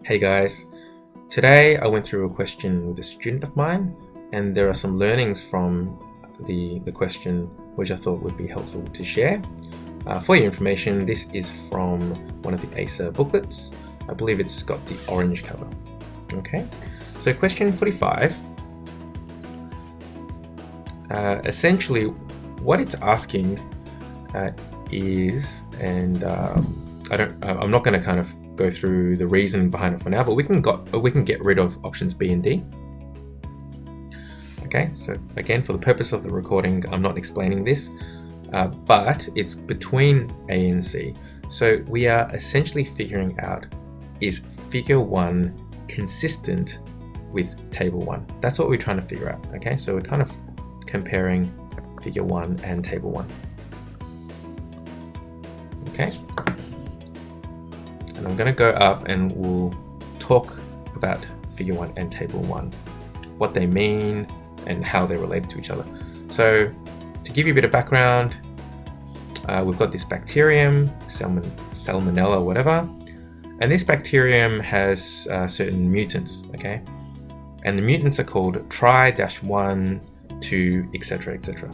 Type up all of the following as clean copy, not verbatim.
Hey guys, today I went through a question with a student of mine, and there are some learnings from the question which I thought would be helpful to share. For your information, this is from one of the ASA booklets. I believe it's got the orange cover. Okay, so question 45. Essentially, what it's asking is, and I'm not going to kind of go through the reason behind it for now, but we can get rid of options B and D. Okay, so again, for the purpose of the recording, I'm not explaining this, but it's between A and C. So we are essentially figuring out, is figure 1 consistent with table 1? That's what we're trying to figure out. Okay, so we're kind of comparing figure 1 and table 1. Okay, and I'm going to go up and we'll talk about figure 1 and table 1, what they mean and how they're related to each other. So to give you a bit of background, we've got this bacterium, salmonella, whatever, and this bacterium has certain mutants, okay? And the mutants are called tri-1, 2, etc., etc.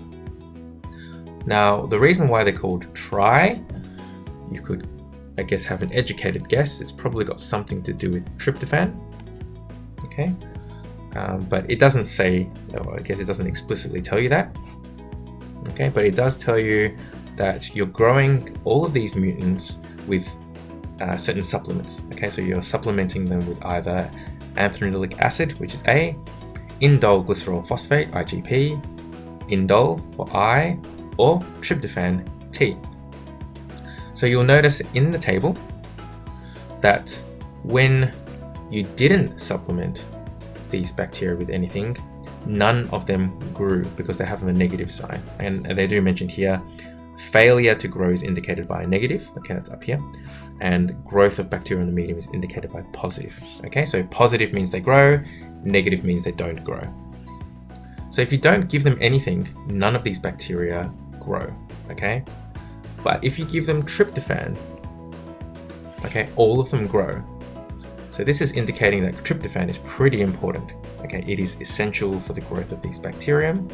Now, the reason why they're called tri, you could, I guess, have an educated guess. It's probably got something to do with tryptophan, okay? But it doesn't say, or I guess it doesn't explicitly tell you that, okay? But it does tell you that you're growing all of these mutants with certain supplements, okay? So you're supplementing them with either anthranilic acid, which is A, indole glycerol phosphate, IGP, indole for I, or tryptophan, T. So you'll notice in the table that when you didn't supplement these bacteria with anything, none of them grew because they have a negative sign. And they do mention here, failure to grow is indicated by a negative, okay, that's up here, and growth of bacteria in the medium is indicated by positive. Okay, so positive means they grow, negative means they don't grow. So if you don't give them anything, none of these bacteria grow, okay? But if you give them tryptophan, okay, all of them grow. So this is indicating that tryptophan is pretty important, okay? It is essential for the growth of these bacterium,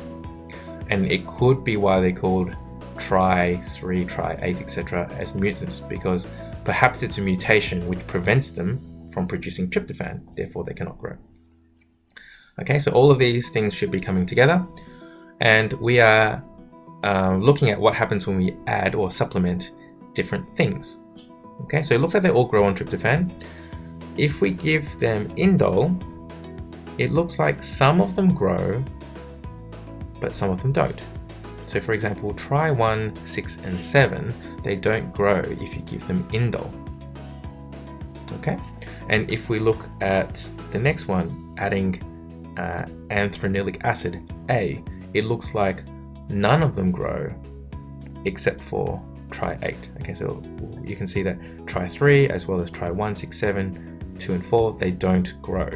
and it could be why they're called tri-3, tri-8, etc. as mutants, because perhaps it's a mutation which prevents them from producing tryptophan, therefore they cannot grow. Okay, so all of these things should be coming together, and we are looking at what happens when we add or supplement different things. Okay, so it looks like they all grow on tryptophan. If we give them indole, it looks like some of them grow, but some of them don't. So for example, tri-1, 6, and 7, they don't grow if you give them indole. Okay, and if we look at the next one, adding anthranilic acid, A, it looks like none of them grow except for tri-8. Okay, so you can see that tri-3 as well as tri-1, 6, 7, 2, and 4, they don't grow.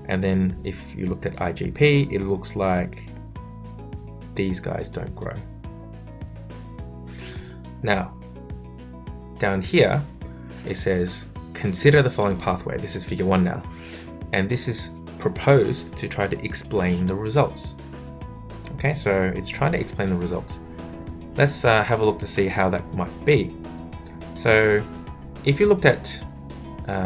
And then if you looked at IGP, it looks like these guys don't grow. Now, down here, it says, consider the following pathway. This is figure 1 now. And this is proposed to try to explain the results. Okay, so it's trying to explain the results. Let's have a look to see how that might be. So if you looked at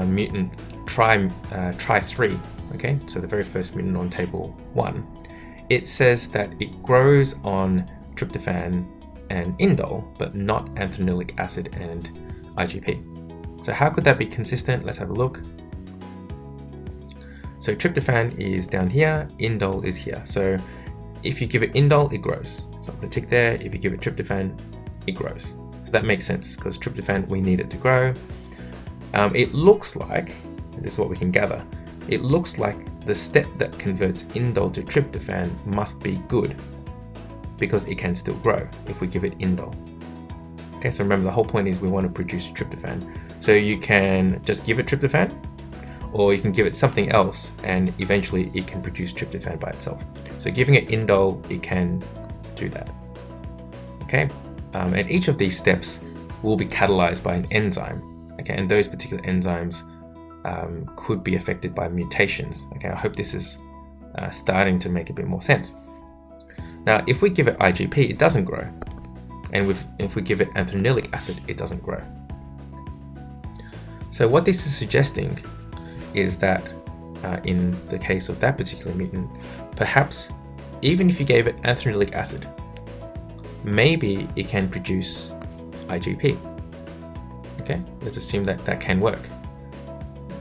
mutant tri-3, okay, so the very first mutant on table 1, it says that it grows on tryptophan and indole, but not anthranilic acid and IGP. So how could that be consistent? Let's have a look. So tryptophan is down here, indole is here. So if you give it indole, it grows. So I'm going to tick there. If you give it tryptophan, it grows. So that makes sense because tryptophan, we need it to grow. It looks like, and this is what we can gather, it looks like the step that converts indole to tryptophan must be good because it can still grow if we give it indole. Okay, so remember the whole point is we want to produce tryptophan. So you can just give it tryptophan, or you can give it something else and eventually it can produce tryptophan by itself. So giving it indole, it can do that. Okay, and each of these steps will be catalyzed by an enzyme. Okay, and those particular enzymes could be affected by mutations. Okay, I hope this is starting to make a bit more sense. Now, if we give it IgP, it doesn't grow. And if we give it anthranilic acid, it doesn't grow. So what this is suggesting is that in the case of that particular mutant, perhaps even if you gave it anthranilic acid, maybe it can produce IgP. Okay, let's assume that that can work.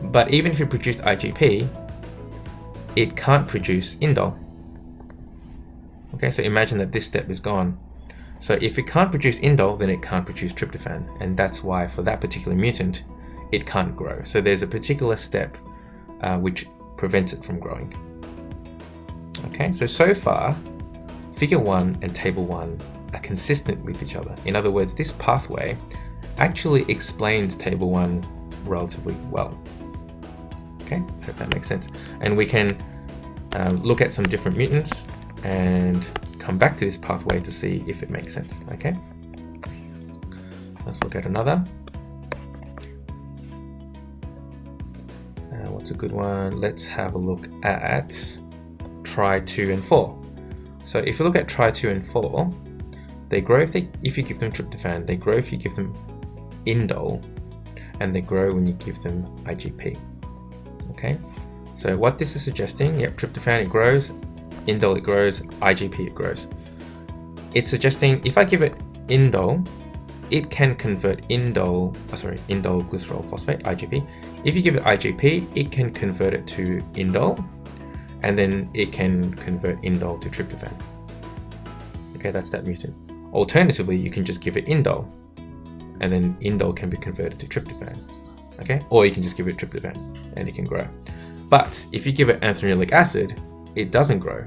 But even if it produced IgP, it can't produce indole. Okay, so imagine that this step is gone. So if it can't produce indole, then it can't produce tryptophan, and that's why for that particular mutant, it can't grow. So there's a particular step which prevents it from growing. Okay, so far, Figure 1 and Table 1 are consistent with each other. In other words, this pathway actually explains Table 1 relatively well. Okay, hope that makes sense. And we can look at some different mutants and come back to this pathway to see if it makes sense. Okay, let's look at another. What's a good one? Let's have a look at Tri 2 and 4. So if you look at Tri 2 and 4, they grow if you give them tryptophan, they grow if you give them indole, and they grow when you give them IgP. Okay, so what this is suggesting, yep, tryptophan it grows, indole it grows, IgP it grows. It's suggesting if I give it indole, it can convert indole glycerol phosphate, IgP. If you give it IgP, it can convert it to indole, and then it can convert indole to tryptophan. Okay, that's that mutant. Alternatively, you can just give it indole, and then indole can be converted to tryptophan. Okay, or you can just give it tryptophan, and it can grow. But if you give it anthranilic acid, it doesn't grow.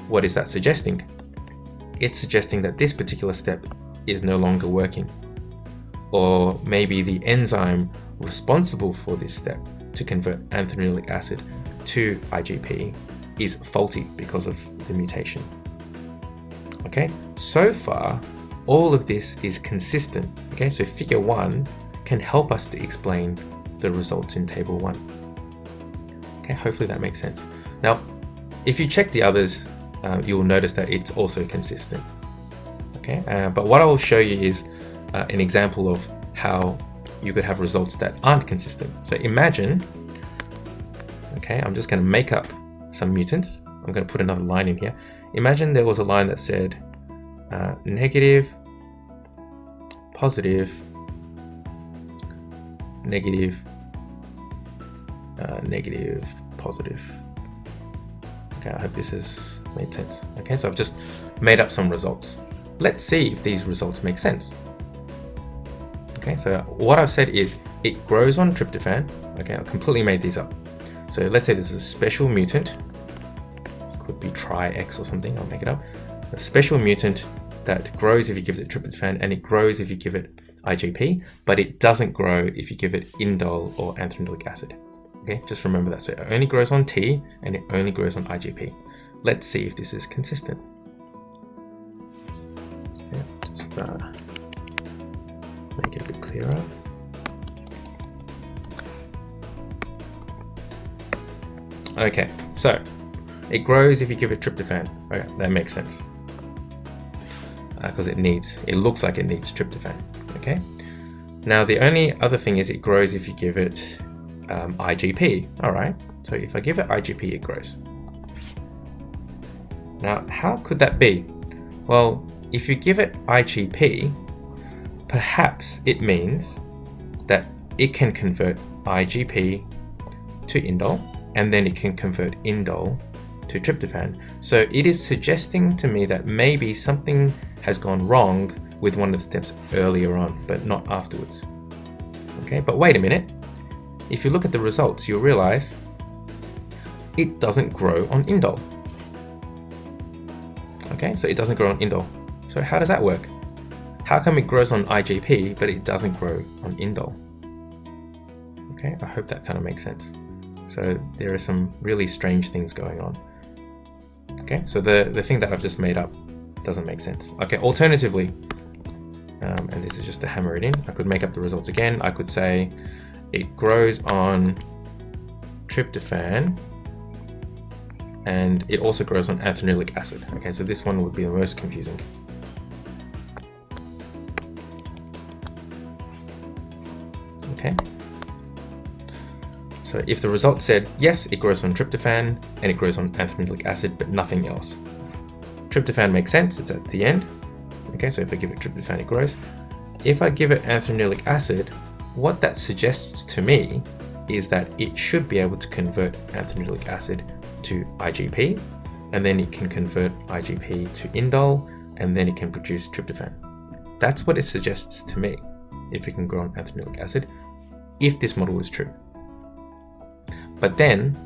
What is that suggesting? It's suggesting that this particular step is no longer working. Or maybe the enzyme responsible for this step to convert anthranilic acid to IgP is faulty because of the mutation. Okay, so far, all of this is consistent. Okay, so Figure 1 can help us to explain the results in Table 1. Okay, hopefully that makes sense. Now, if you check the others, you will notice that it's also consistent. Okay, but what I will show you is an example of how you could have results that aren't consistent. So imagine, okay, I'm just going to make up some mutants. I'm going to put another line in here. Imagine there was a line that said negative, positive, negative, negative, positive. Okay, I hope this has made sense. Okay, so I've just made up some results. Let's see if these results make sense. Okay, so what I've said is it grows on tryptophan. Okay, I completely made these up. So let's say this is a special mutant. Could be Tri-X or something, I'll make it up. A special mutant that grows if you give it tryptophan, and it grows if you give it IgP, but it doesn't grow if you give it indole or anthranilic acid. Okay, just remember that. So it only grows on T and it only grows on IgP. Let's see if this is consistent. Okay, just make it a bit clearer. Okay, so it grows if you give it tryptophan. Okay, that makes sense. Because it looks like it needs tryptophan. Okay. Now the only other thing is it grows if you give it IgP. All right. So if I give it IgP, it grows. Now, how could that be? Well, if you give it IgP, perhaps it means that it can convert IgP to indole, and then it can convert indole to tryptophan. So it is suggesting to me that maybe something has gone wrong with one of the steps earlier on, but not afterwards. Okay, but wait a minute. If you look at the results, you'll realize it doesn't grow on indole. Okay, so it doesn't grow on indole. So how does that work? How come it grows on IgP, but it doesn't grow on indole? Okay, I hope that kind of makes sense. So there are some really strange things going on. Okay, so the thing that I've just made up doesn't make sense. Okay, alternatively, and this is just to hammer it in, I could make up the results again. I could say it grows on tryptophan, and it also grows on anthranilic acid. Okay, so this one would be the most confusing. Okay, so if the result said yes, it grows on tryptophan and it grows on anthranilic acid, but nothing else. Tryptophan makes sense, it's at the end. Okay, so if I give it tryptophan, it grows. If I give it anthranilic acid, what that suggests to me is that it should be able to convert anthranilic acid to IgP, and then it can convert IgP to indole, and then it can produce tryptophan. That's what it suggests to me, if it can grow on anthranilic acid, if this model is true. But then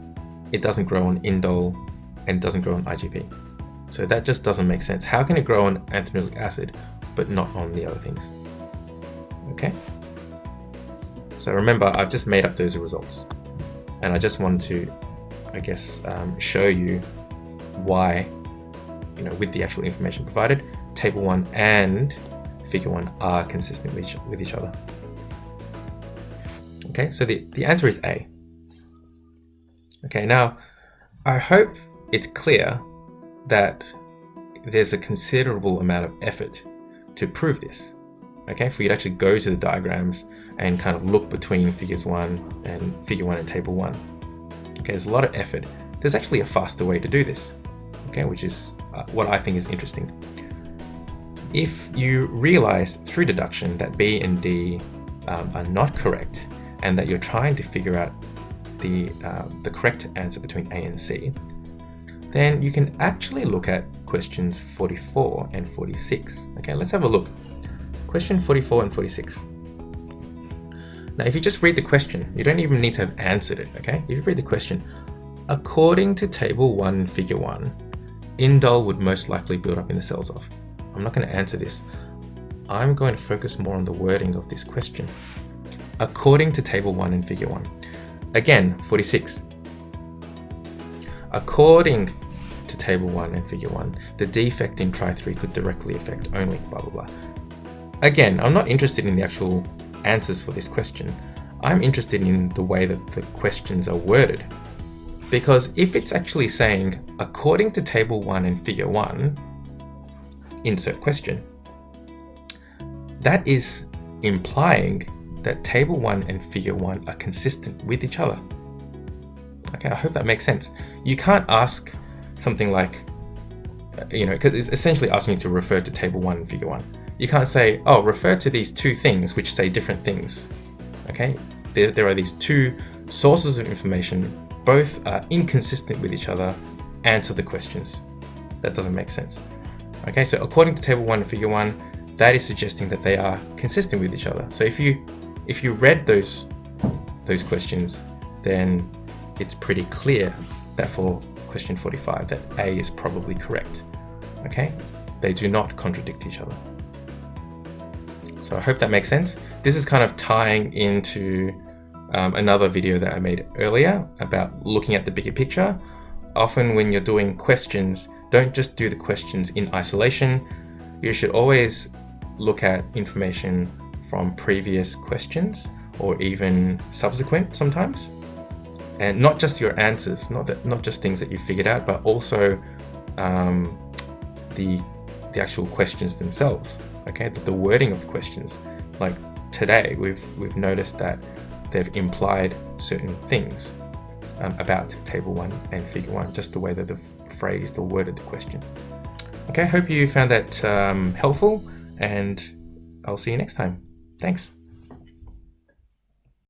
it doesn't grow on indole and it doesn't grow on IgP. So that just doesn't make sense. How can it grow on anthranilic acid but not on the other things? Okay. So remember, I've just made up those results, and I just want to, I guess, show you why, with the actual information provided, Table 1 and Figure 1 are consistent with each other. Okay, so the answer is A. Okay, now I hope it's clear that there's a considerable amount of effort to prove this. Okay, for you to actually go to the diagrams and kind of look between Figure 1 and Table 1. Okay, there's a lot of effort. There's actually a faster way to do this, okay, which is what I think is interesting. If you realize through deduction that B and D are not correct, and that you're trying to figure out the correct answer between A and C, then you can actually look at questions 44 and 46. Okay, let's have a look. Question 44 and 46. Now, if you just read the question, you don't even need to have answered it, okay? If you read the question, according to Table 1 and Figure 1, indole would most likely build up in the cells of. I'm not going to answer this. I'm going to focus more on the wording of this question. According to Table 1 and Figure 1. Again, 46. According to Table 1 and Figure 1, the defect in Tri3 could directly affect only blah blah blah. Again, I'm not interested in the actual answers for this question. I'm interested in the way that the questions are worded. Because if it's actually saying, according to Table 1 and Figure 1, insert question, that is implying that Table 1 and Figure 1 are consistent with each other. Okay, I hope that makes sense. You can't ask something like, because it's essentially asking you to refer to Table 1 and Figure 1. You can't say, oh, refer to these two things which say different things. Okay, there are these two sources of information, both are inconsistent with each other, answer the questions. That doesn't make sense. Okay, so according to Table 1 and Figure 1, that is suggesting that they are consistent with each other. So if you read those questions, then it's pretty clear that for question 45, that A is probably correct. Okay, they do not contradict each other. So I hope that makes sense. This is kind of tying into another video that I made earlier about looking at the bigger picture. Often when you're doing questions, don't just do the questions in isolation. You should always look at information from previous questions or even subsequent sometimes. And not just your answers, not just things that you figured out, but also the actual questions themselves. Okay, the wording of the questions. Like today, we've noticed that they've implied certain things about Table 1 and Figure 1, just the way that they've phrased or worded the question. Okay, I hope you found that helpful, and I'll see you next time. Thanks.